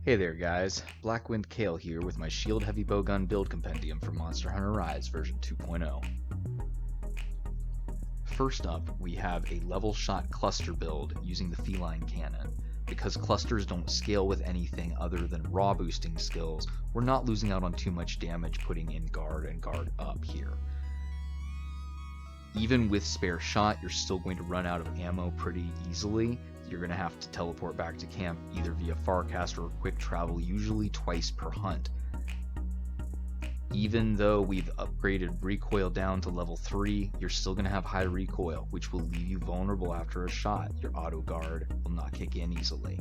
Hey there guys, Wind Kael here with my Shield Heavy Bowgun build compendium for Monster Hunter Rise version 2.0. First up, we have a level shot cluster build using the feline cannon. Because clusters don't scale with anything other than raw boosting skills, we're not losing out on too much damage putting in guard and guard up here. Even with spare shot, you're still going to run out of ammo pretty easily. You're going to have to teleport back to camp either via Farcast or quick travel, usually twice per hunt. Even though we've upgraded recoil down to level 3, you're still going to have high recoil, which will leave you vulnerable after a shot. Your auto guard will not kick in easily.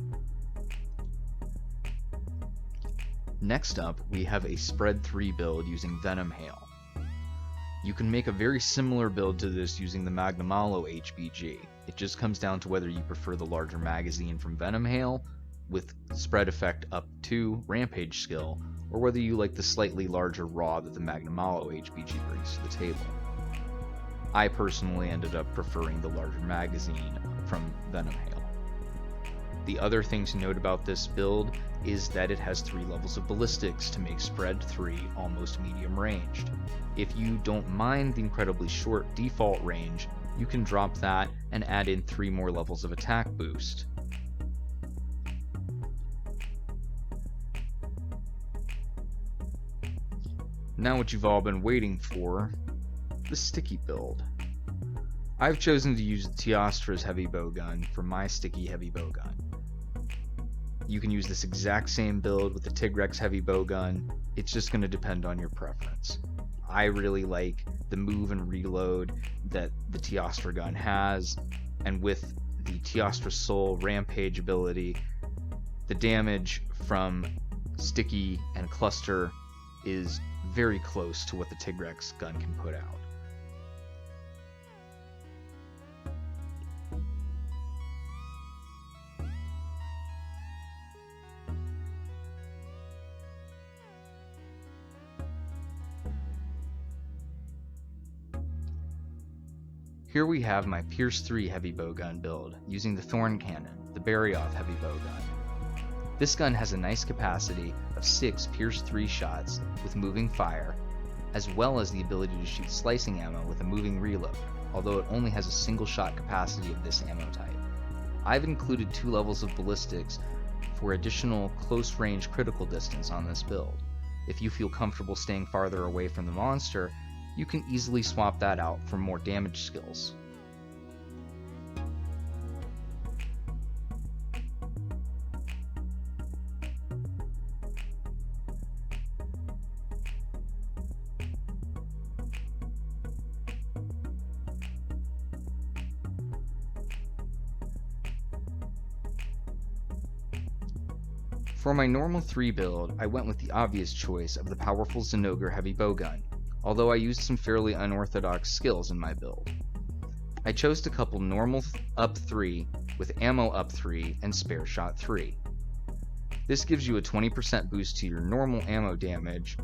Next up, we have a spread 3 build using Venom Hail. You can make a very similar build to this using the Magnamalo HBG. It just comes down to whether you prefer the larger magazine from Venom Hail with spread effect up to Rampage skill, or whether you like the slightly larger raw that the Magnamalo HBG brings to the table. I personally ended up preferring the larger magazine from Venom Hail. The other thing to note about this build is that it has 3 levels of ballistics to make spread 3 almost medium ranged. If you don't mind the incredibly short default range, you can drop that and add in 3 more levels of attack boost. Now what you've all been waiting for, the sticky build. I've chosen to use Teostra's heavy bowgun for my sticky heavy bowgun. You can use this exact same build with the Tigrex heavy bowgun, it's just going to depend on your preference. I really like the move and reload that the Teostra gun has, and with the Teostra Soul Rampage ability, the damage from sticky and cluster is very close to what the Tigrex gun can put out. Here we have my Pierce 3 heavy bowgun build using the Thorn Cannon, the Barioth heavy bowgun. This gun has a nice capacity of 6 Pierce 3 shots with moving fire, as well as the ability to shoot slicing ammo with a moving reload, although it only has a single shot capacity of this ammo type. I've included 2 levels of ballistics for additional close range critical distance on this build. If you feel comfortable staying farther away from the monster, you can easily swap that out for more damage skills. For my normal 3 build, I went with the obvious choice of the powerful Zinogre heavy bowgun, although I used some fairly unorthodox skills in my build. I chose to couple normal up 3 with ammo up 3 and spare shot 3. This gives you a 20% boost to your normal ammo damage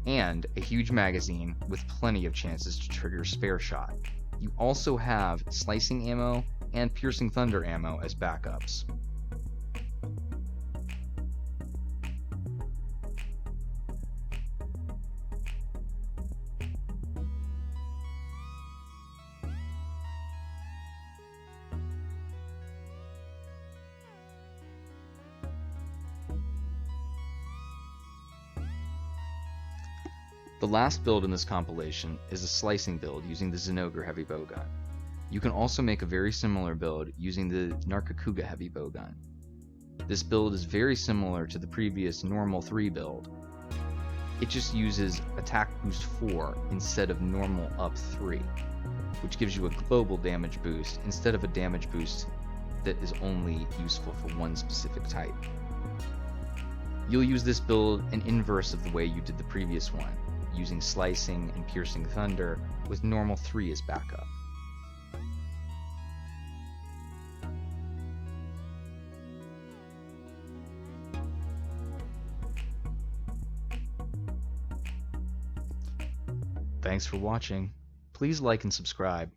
and a huge magazine with plenty of chances to trigger spare shot. You also have slicing ammo and piercing thunder ammo as backups. The last build in this compilation is a slicing build using the Zinogre heavy bowgun. You can also make a very similar build using the Narkakuga heavy bowgun. This build is very similar to the previous normal 3 build. It just uses attack boost 4 instead of normal up 3, which gives you a global damage boost instead of a damage boost that is only useful for one specific type. You'll use this build in inverse of the way you did the previous one, using slicing and piercing thunder with normal 3 as backup. Thanks for watching. Please like and subscribe.